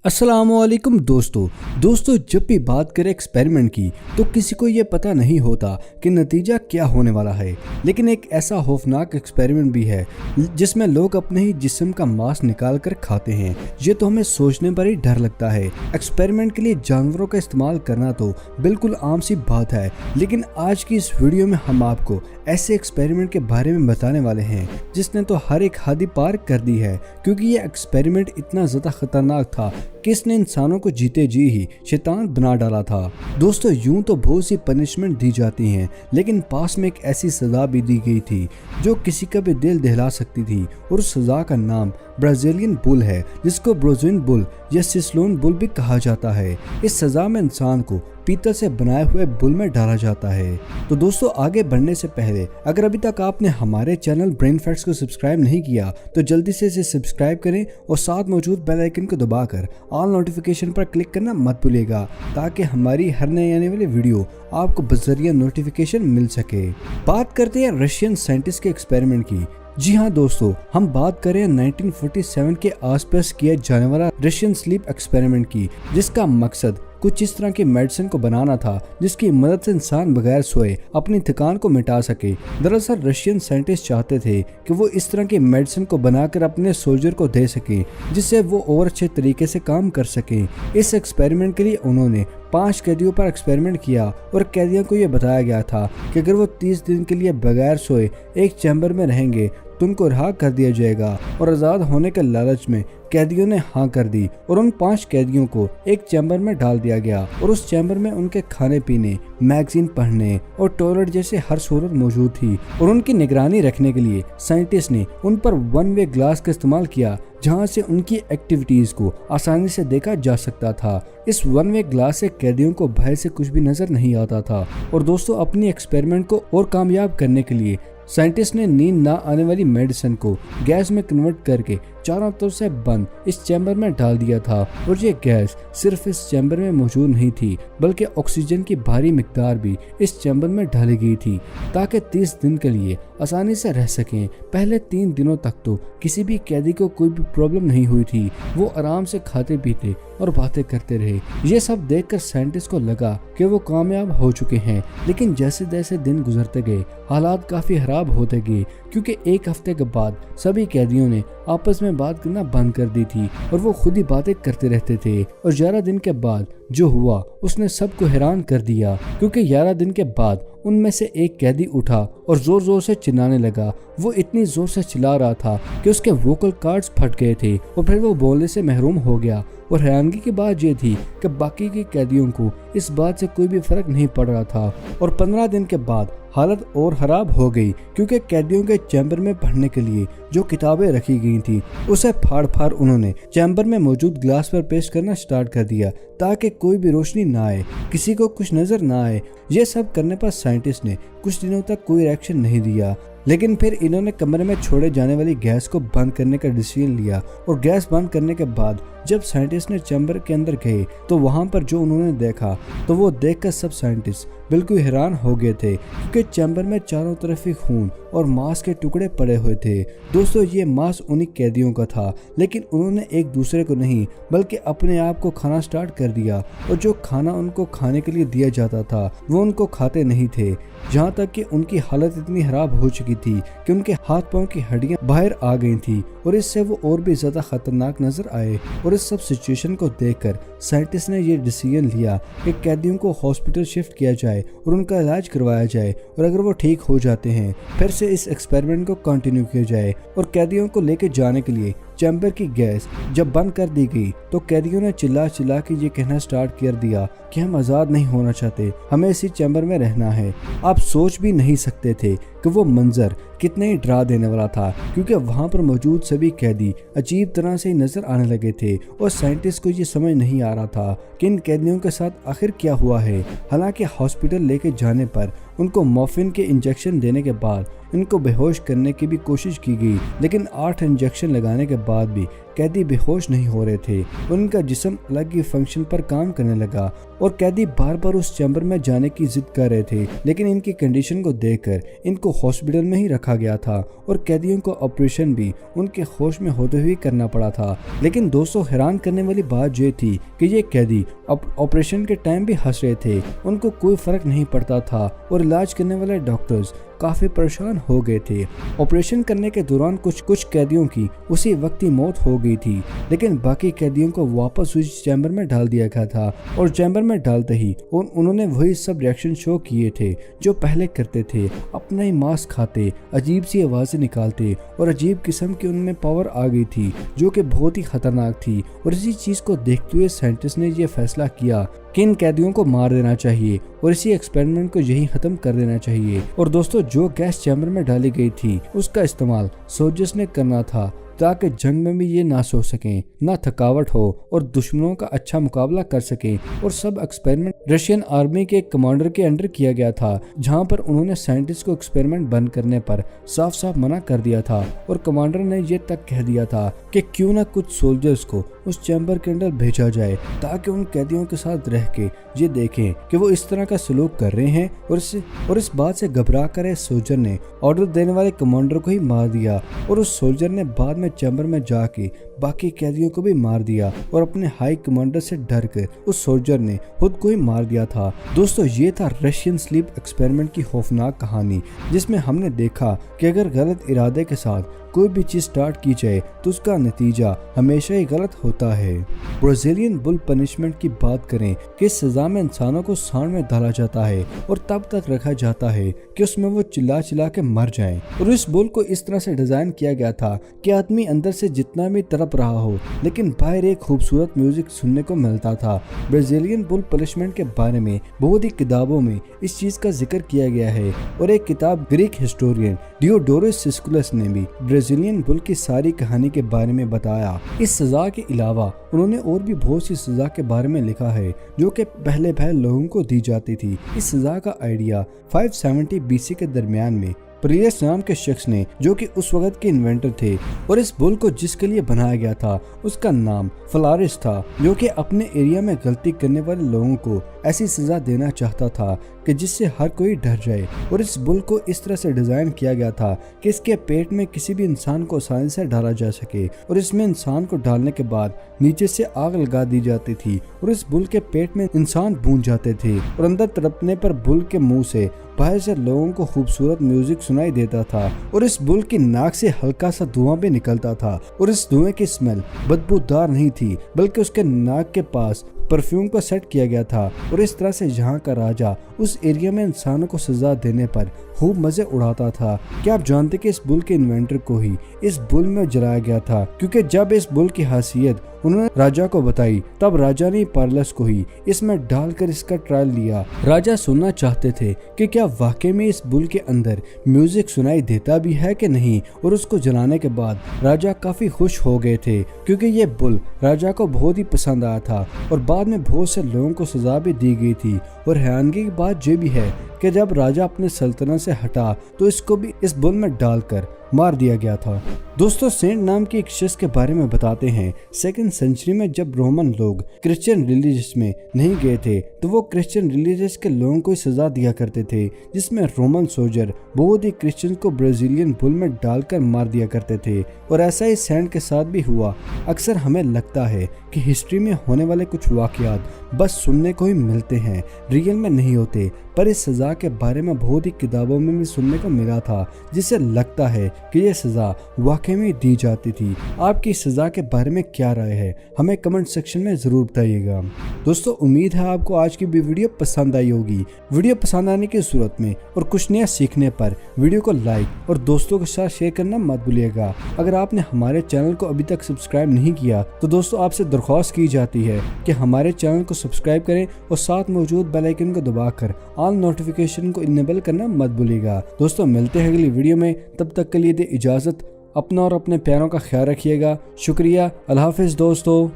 अस्सलामुअलैकुम दोस्तों जब भी बात करें एक्सपेरिमेंट की तो किसी को ये पता नहीं होता कि नतीजा क्या होने वाला है। लेकिन एक ऐसा खौफनाक एक्सपेरिमेंट भी है जिसमें लोग अपने ही जिस्म का मांस निकाल कर खाते हैं। ये तो हमें सोचने पर ही डर लगता है। एक्सपेरिमेंट के लिए जानवरों का इस्तेमाल करना तो बिल्कुल आम सी बात है, लेकिन आज की इस वीडियो में हम आपको ऐसे एक्सपेरिमेंट के बारे में बताने वाले हैं जिसने तो हर एक हद पार कर दी है, क्योंकि ये एक्सपेरिमेंट इतना ज्यादा खतरनाक था कि इसने इंसानों को जीते जी ही शैतान बना डाला था। दोस्तों यूं तो बहुत सी पनिशमेंट दी जाती हैं, लेकिन पास में एक ऐसी सजा भी दी गई थी जो किसी का भी दिल दहला सकती थी, और उस सजा का नाम ब्राजीलियन बुल है, जिसको ब्रोजिन बुल या सिस्लोन बुल भी कहा जाता है। इस सजा में इंसान को पीतल से बनाए हुए बुल में डाला जाता है। तो दोस्तों आगे बढ़ने से पहले अगर अभी तक आपने हमारे चैनल ब्रेन फैक्ट्स को सब्सक्राइब नहीं किया तो जल्दी से इसे सब्सक्राइब करें और साथ मौजूद बेल आइकन को दबाकर ऑल नोटिफिकेशन पर क्लिक करना मत भूलिएगा, ताकि हमारी हर नई आने वाली वीडियो आपको बज़रिया नोटिफिकेशन मिल सके। बात करते हैं रशियन साइंटिस्ट के एक्सपेरिमेंट की। जी हाँ दोस्तों, हम बात करें 1947 के आसपास किया जाने वाला रशियन स्लीप एक्सपेरिमेंट की, जिसका मकसद कुछ इस तरह की मेडिसिन को बनाना था जिसकी मदद से इंसान बगैर सोए अपनी थकान को मिटा सके। दरअसल रशियन साइंटिस्ट चाहते थे कि वो इस तरह की मेडिसिन को बनाकर अपने सोल्जर को दे सके, जिससे वो और अच्छे तरीके से काम कर सके। इस एक्सपेरिमेंट के लिए उन्होंने 5 कैदियों पर एक्सपेरिमेंट किया, और कैदियों को यह बताया गया था कि अगर वो 30 दिन के लिए बगैर सोए एक चैम्बर में रहेंगे तो उनको रिहा कर दिया जाएगा। और आज़ाद होने के लालच में कैदियों ने हाँ कर दी, और उन 5 कैदियों को एक चैम्बर में डाल दिया गया, और उस चैम्बर में उनके खाने पीने, मैगजीन पढ़ने और टॉयलेट जैसे हर सहूलत मौजूद थी। और उनकी निगरानी रखने के लिए साइंटिस्ट ने उन पर वन वे ग्लास का इस्तेमाल किया, जहां से उनकी एक्टिविटीज को आसानी से देखा जा सकता था। इस वन वे ग्लास से कैदियों को बाहर से कुछ भी नजर नहीं आता था। और दोस्तों अपनी एक्सपेरिमेंट को और कामयाब करने के लिए साइंटिस्ट ने नींद ना आने वाली मेडिसिन को गैस में कन्वर्ट करके चारों तरफ से बंद इस चैम्बर में डाल दिया था। और ये गैस सिर्फ इस चैम्बर में मौजूद नहीं थी, बल्कि ऑक्सीजन की भारी मिकदार भी इस चैम्बर में डाली गई थी, ताकि 30 दिन के लिए आसानी से रह सकें। पहले 3 दिनों तक तो किसी भी कैदी को कोई भी प्रॉब्लम नहीं हुई थी। वो आराम से खाते पीते और बातें करते रहे। ये सब देखकर साइंटिस्ट को लगा कि वो कामयाब हो चुके हैं। लेकिन जैसे जैसे दिन गुजरते गए हालात काफी खराब होते गए, क्योंकि एक हफ्ते के बाद सभी कैदियों ने आपस में बात करना बंद कर दी थी, और वो खुद ही बातें करते रहते थे। और 11 दिन के बाद जो हुआ उसने सबको हैरान कर दिया, क्योंकि 11 दिन के बाद उनमें से एक कैदी उठा और जोर जोर से चिल्लाने लगा। वो इतनी जोर से चिल्ला रहा था कि उसके वोकल कॉर्ड्स फट गए थे, और फिर वो बोलने से महरूम हो गया। और हैरानगी की बात ये थी कि बाकी के कैदियों को इस बात से कोई भी फर्क नहीं पड़ रहा था। और 15 दिन के बाद हालत और खराब हो गई, क्योंकि कैदियों के चैम्बर में पढ़ने के लिए जो किताबें रखी गई थी उसे फाड़ फाड़ उन्होंने चैम्बर में मौजूद ग्लास पर पेश करना स्टार्ट कर दिया, ताकि कोई भी रोशनी ना आए, किसी को कुछ नजर ना आए। ये सब करने पर साइंटिस्ट ने कुछ दिनों तक कोई रिएक्शन नहीं दिया, लेकिन फिर इन्होंने कमरे में छोड़े जाने वाली गैस को बंद करने का डिसीजन लिया। और गैस बंद करने के बाद जब साइंटिस्ट ने चैम्बर के अंदर गए तो वहां पर जो उन्होंने देखा, तो वो देखकर सब साइंटिस्ट बिल्कुल हैरान हो गए थे, क्योंकि चैम्बर में चारों तरफ ही खून और मांस के टुकड़े पड़े हुए थे। दोस्तों ये मांस उन्हीं कैदियों का था, लेकिन उन्होंने एक दूसरे को नहीं बल्कि अपने आप को खाना स्टार्ट कर दिया। और जो खाना उनको खाने के लिए दिया जाता था वो उनको खाते नहीं थे, जहाँ तक कि उनकी हालत इतनी खराब हो चुकी थी कि उनके हाथ पांव की हड्डियां बाहर आ गई थी, और इससे वो और भी ज्यादा खतरनाक नजर आए। और इस सब सिचुएशन को देखकर साइंटिस्ट ने ये डिसीजन लिया कि कैदियों को हॉस्पिटल शिफ्ट किया जाए और उनका इलाज करवाया जाए, और अगर वो ठीक हो जाते हैं फिर से इस एक्सपेरिमेंट को कंटिन्यू किया जाए। और कैदियों को लेकर जाने के लिए चैम्बर की गैस जब बंद कर दी गई तो कैदियों ने चिल्ला चिल्ला के ये कहना स्टार्ट कर दिया कि हम आज़ाद नहीं होना चाहते, हमें इसी चैम्बर में रहना है। आप सोच भी नहीं सकते थे कि वो मंजर कितने ही डरा देने वाला था, क्योंकि वहाँ पर मौजूद सभी कैदी अजीब तरह से नजर आने लगे थे, और साइंटिस्ट को ये समझ नहीं आ रहा था कि इन कैदियों के साथ आखिर क्या हुआ है। हालांकि हॉस्पिटल लेके जाने पर उनको मॉर्फिन के इंजेक्शन देने के बाद इनको बेहोश करने की भी कोशिश की गई, लेकिन 8 इंजेक्शन लगाने के बाद भी قیدی بے ہوش نہیں ہو رہے تھے اور ان کا جسم الگ ہی فنکشن پر کام کرنے لگا اور قیدی بار بار اس چیمبر میں جانے کی ضد کر رہے تھے، لیکن ان کی کنڈیشن کو دیکھ کر ان کو ہاسپٹل میں ہی رکھا گیا تھا اور قیدیوں کو آپریشن بھی ان کے ہوش میں ہوتے ہوئے کرنا پڑا تھا۔ لیکن دوستوں حیران کرنے والی بات یہ تھی کہ یہ قیدی آپریشن کے ٹائم بھی ہنس رہے تھے، ان کو کوئی فرق نہیں پڑتا تھا اور علاج کرنے والے ڈاکٹرز کافی پریشان ہو گئے تھے۔ آپریشن کرنے کے دوران کچھ قیدیوں کی اسی وقت ہی موت ہو گئی تھی، لیکن باقی قیدیوں کو واپس اس چیمبر میں ڈال دیا گیا تھا اور چیمبر میں ڈالتے ہی انہوں نے وہی سب ریئیکشن شو کیے تھے جو پہلے کرتے تھے، اپنا ہی ماسک کھاتے، عجیب سی آوازیں نکالتے اور عجیب قسم کی ان میں پاور آ گئی تھی جو کہ بہت ہی خطرناک تھی۔ اور اسی چیز کو دیکھتے ہوئے سائنٹسٹ نے یہ فیصلہ کیا کہ ان قیدیوں کو مار دینا چاہیے اور اسی ایکسپیریمنٹ کو یہی ختم کر دینا چاہیے۔ اور دوستوں جو گیس چیمبر میں ڈالی گئی تھی اس کا استعمال سولجرز نے کرنا تھا تاکہ جنگ میں بھی یہ نہ سو سکیں، نہ تھکاوٹ ہو اور دشمنوں کا اچھا مقابلہ کر سکیں۔ اور سب ایکسپیریمنٹ رشین آرمی کے ایک کمانڈر کے انڈر کیا گیا تھا، جہاں پر انہوں نے سائنٹسٹ کو ایکسپیریمنٹ بند کرنے پر صاف صاف منع کر دیا تھا اور کمانڈر نے یہ تک کہہ دیا تھا کہ کیوں نہ کچھ سولجرز کو اس چیمبر کے اندر بھیجا جائے تاکہ ان قیدیوں کے ساتھ رہ کے یہ دیکھیں کہ وہ اس طرح کا سلوک کر رہے ہیں اور اس بات سے گھبرا کر اس سولجر نے آرڈر دینے والے کمانڈر کو ہی مار دیا اور اس سولجر نے بعد میں چیمبر میں جا کے باقی قیدیوں کو بھی مار دیا اور اپنے ہائی کمانڈر سے ڈر کر اس سولجر نے خود کو ہی مار دیا تھا۔ دوستو یہ تھا رشین سلیپ ایکسپیریمنٹ کی خوفناک کہانی، جس میں ہم نے دیکھا کہ اگر غلط ارادے کے ساتھ کوئی بھی چیز سٹارٹ کی جائے تو اس کا نتیجہ ہمیشہ ہی غلط ہوتا ہے۔ برازیلین بل پنشمنٹ کی بات کریں کہ اس سزا میں انسانوں کو سانڈ میں ڈالا جاتا ہے اور تب تک رکھا جاتا ہے کہ اس میں وہ چلا چلا کے مر جائیں، اور اس بل کو اس طرح سے ڈیزائن کیا گیا تھا کہ آدمی اندر سے جتنا بھی تڑپ رہا ہو لیکن باہر ایک خوبصورت میوزک سننے کو ملتا تھا۔ برازیلین بل پنشمنٹ کے بارے میں بہت ہی کتابوں میں اس چیز کا ذکر کیا گیا ہے اور ایک کتاب گریک ہسٹورین ڈیوڈورس سسکولس نے بھی برازیلین بل کی ساری کہانی کے بارے میں بتایا۔ اس سزا کے علاوہ انہوں نے اور بھی بہت سی سزا کے بارے میں لکھا ہے جو کہ پہلے لوگوں کو دی جاتی تھی۔ اس سزا کا آئیڈیا 570 BC کے درمیان میں پریس نام کے شخص نے، جو کہ اس وقت کے انوینٹر تھے، اور اس بل کو جس کے لیے بنایا گیا تھا اس کا نام فلارس تھا، جو کہ اپنے ایریا میں غلطی کرنے والے لوگوں کو ایسی سزا دینا چاہتا تھا کہ جس سے ہر کوئی ڈر جائے۔ اور اس بل کو اس طرح سے ڈیزائن کیا گیا تھا کہ اس کے پیٹ میں کسی بھی انسان کو آسانی سے ڈالا جا سکے، اور اس میں انسان کو ڈالنے کے بعد نیچے سے آگ لگا دی جاتی تھی اور اس بل کے پیٹ میں انسان بھون جاتے تھے، اور اندر تڑپنے پر بل کے منہ سے باہر سے لوگوں کو خوبصورت میوزک سنائی دیتا تھا، اور اس بل کی ناک سے ہلکا سا دھواں بھی نکلتا تھا، اور اس دھوئیں کی اسمیل بدبودار نہیں تھی بلکہ اس کے ناک کے پاس پرفیوم کو سیٹ کیا گیا تھا۔ اور اس طرح سے یہاں کا راجا اس ایریا میں انسانوں کو سزا دینے پر خوب مزے اڑاتا تھا۔ کیا آپ جانتے کہ اس بل کے انوینٹر کو ہی اس بل میں جلایا گیا تھا، کیونکہ جب اس بل کی خاصیت انہوں نے راجا کو بتائی تب راجا نے پارلس کو ہی اس میں ڈال کر اس کا ٹرائل لیا۔ راجا سننا چاہتے تھے کہ کیا واقعی میں اس بل کے اندر میوزک سنائی دیتا بھی ہے کہ نہیں، اور اس کو جلانے کے بعد راجا کافی خوش ہو گئے تھے کیونکہ یہ بل راجا کو بہت ہی پسند آیا تھا، اور بعد میں بہت سے لوگوں کو سزا بھی دی گئی تھی۔ اور حیرانگی کی بات یہ بھی ہے کہ جب راجا اپنے سلطنت سے ہٹا تو اس کو بھی اس بل میں ڈال کر مار دیا گیا تھا۔ دوستو سینٹ نام کے ایک شخص کے بارے میں بتاتے ہیں۔ 2nd سینچری میں جب رومن لوگ کرسچین ریلیجس میں نہیں گئے تھے تو وہ کرسچین ریلیجس کے لوگوں کو سزا دیا کرتے تھے، جس میں رومن سولجر بہت ہی کرسچن کو برازیلین بل میں ڈال کر مار دیا کرتے تھے، اور ایسا ہی سینٹ کے ساتھ بھی ہوا۔ اکثر ہمیں لگتا ہے کہ ہسٹری میں ہونے والے کچھ واقعات بس سننے کو ہی ملتے ہیں، ریئل میں نہیں ہوتے، پر اس سزا کے بارے میں بہت ہی کتابوں میں بھی سننے کو ملا تھا، جس سے لگتا ہے کہ یہ سزا واقعی میں دی جاتی تھی۔ آپ کی سزا کے بارے میں کیا رائے ہے، ہمیں کمنٹ سیکشن میں ضرور بتائیے گا۔ دوستو امید ہے آپ کو آج کی بھی ویڈیو پسند آئی ہوگی۔ ویڈیو پسند آنے کی صورت میں اور کچھ نیا سیکھنے پر ویڈیو کو لائک اور دوستوں کے ساتھ شیئر کرنا مت بھولیے گا۔ اگر آپ نے ہمارے چینل کو ابھی تک سبسکرائب نہیں کیا تو دوستو آپ سے درخواست کی جاتی ہے کہ ہمارے چینل کو سبسکرائب کریں اور ساتھ موجود بیل آئیکن کو دبا کر آل نوٹیفیکیشن کو انیبل کرنا مت بھولیے گا۔ دوستو ملتے ہیں اگلی ویڈیو میں، تب تک کے لیے دے اجازت، اپنا اور اپنے پیاروں کا خیال رکھیے گا۔ شکریہ، اللہ حافظ دوستو۔